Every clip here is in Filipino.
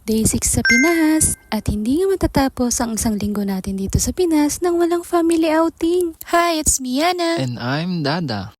Day 6 sa Pinas at hindi nga matatapos ang isang linggo natin dito sa Pinas nang walang family outing. Hi, it's Miana. And I'm Dada.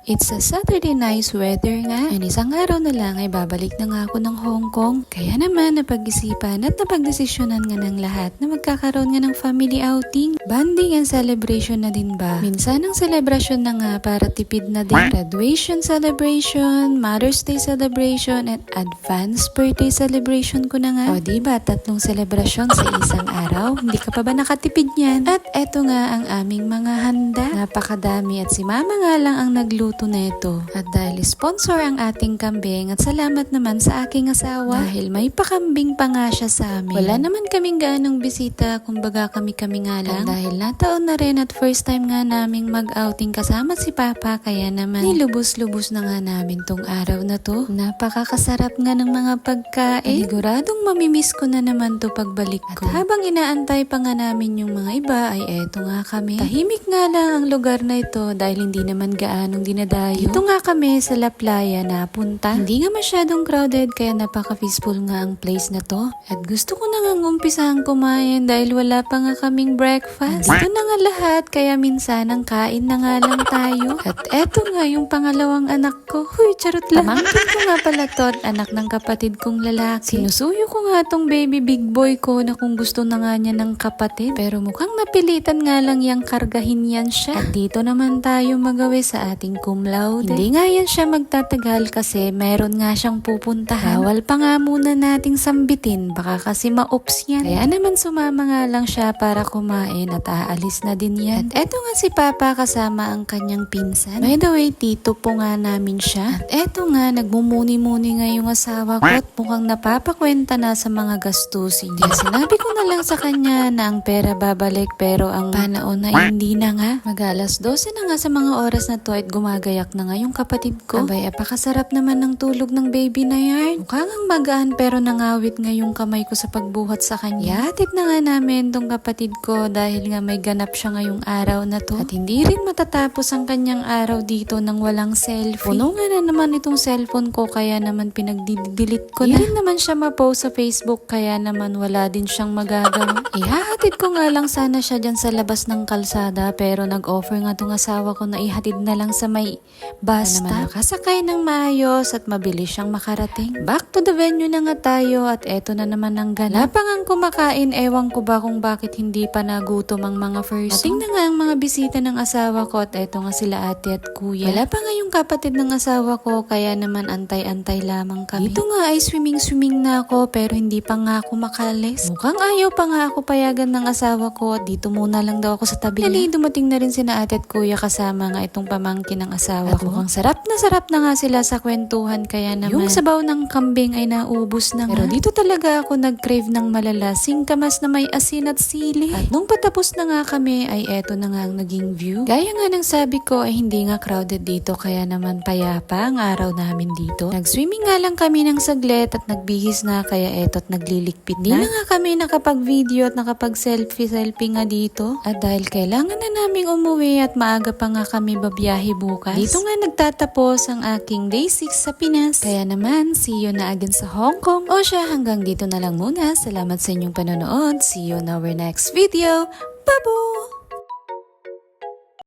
It's a Saturday nice weather nga and isang araw na lang ay babalik na nga ako ng Hong Kong. Kaya naman napag-isipan at napagdesisyonan nga ng lahat na magkakaroon nga ng family outing. Bonding and celebration na din ba? Minsan ang celebration na nga para tipid na din. Graduation celebration, Mother's Day celebration, at advanced birthday celebration ko na nga. O diba, 3 celebration sa isang araw? Hindi ka pa ba nakatipid yan? At eto nga ang aming mga handa. Napakadami at si Mama nga lang ang nagluto neto. At dahil sponsor ang ating kambing at salamat naman sa aking asawa dahil may pakambing pa nga siya sa amin. Wala naman kaming gaanong bisita, kumbaga kami-kami nga lang. At dahil nataon na rin at first time nga naming mag-outing kasama si Papa, kaya naman nilubos-lubos na nga namin tong araw na to. Napakakasarap nga ng mga pagkain. Siguradong mamimiss ko na naman to pagbalik ko. At habang inaantay pa nga namin yung mga iba ay eto nga kami. Tahimik nga lang ang lugar na ito dahil hindi naman gaanong dinadayo. Dito nga kami sa La Playa napunta. Hindi nga masyadong crowded kaya napaka-peaceful nga ang place na to. At gusto ko na nga umpisang kumain dahil wala pa nga kaming breakfast. Dito na nga lahat kaya minsan ang kain na nga lang tayo. At eto nga yung pangalawang anak ko. Huy, charot lang. Pamangkin ko nga pala to at anak ng kapatid kong lalaki. Sinusuyo ko nga tong baby big boy ko na kung gusto na nga niya ng kapatid. Pero mukhang napilitan nga lang yang kargahin yan siya. At dito naman tayo magawi sa ating cum laude. Hindi nga yan siya magtatagal kasi meron nga siyang pupuntahan. Bawal pa nga muna nating sambitin, baka kasi ma-ops yan. Kaya naman sumama nga lang siya para kumain at aalis na din yan. At eto nga si Papa kasama ang kanyang pinsan. By the way, tito po nga namin siya. At eto nga, nagmumuni-muni nga yung asawa ko at mukhang napapakwenta na sa mga gastusin niya. Sinabi ko na lang sa kanya na ang pera babalik pero ang panaon na hindi na nga. Mag-alas 12 na nga sa mga oras na to at gumagayak na nga yung kapatid ko. Abay, apakasarap naman ng tulog ng baby na yan. Mukhang ang magaan pero nangawit nga yung kamay ko sa pagbuhat sa kanya. Hatid na nga namin tong kapatid ko dahil nga may ganap siya ngayong araw na to. At hindi rin matatapos ang kanyang araw dito nang walang selfie. Puno nga na naman itong cellphone ko kaya naman pinag-delete ko na. Hindi rin naman siya ma-post sa Facebook kaya naman wala din siyang magagawa. Ihahatid ko nga lang sana siya dyan sa labas ng kalsada pero nag-offer nga tong asawa ko na ihatid na lang sa may bus stop. Makasakay ng maayos at mabilis siyang makarating. Back to the venue na nga tayo at eto na naman ang ganap. Lapangang kumakain, ewan ko ba kung bakit hindi pa nagutom ang mga first. Ating na nga ang mga bisita ng asawa ko at eto nga sila ate at kuya. Wala pa nga yung kapatid ng asawa ko kaya naman antay-antay lamang kami. Dito nga ay swimming na ako pero hindi pa nga ako makalis. Mukhang ayaw pa nga ako payagan ng asawa ko at dito muna lang daw ako sa tabi niya. Dumating na rin sina ate at kuya kasama nga itong pamangkin ng asawa ko. Mukhang sarap na nga sila sa kwentuhan kaya naman yung sabaw ng kambing ay naubos na nga. Pero dito talaga ako nag-crave ng malalasing kamas na may asin at sili. At nung patapos na nga kami ay eto na nga ang naging view. Gaya nga ng sabi ko ay hindi nga crowded dito kaya naman payapa ang araw namin dito. Nag-swimming nga lang kami ng saglit at nagbihis na kaya eto't naglilikpit na. Di na nga kami nakapag-video at nakapag-selfie nga dito. At dahil kailangan na naming umuwi at maaga pa nga kami babiyahe bukas. Dito nga nagtatapos ang aking day 6 sa Pinas. Kaya naman, see you na again sa Hong Kong. O siya, hanggang dito na lang muna. Salamat sa inyong panonood. See you in our next video. Babo!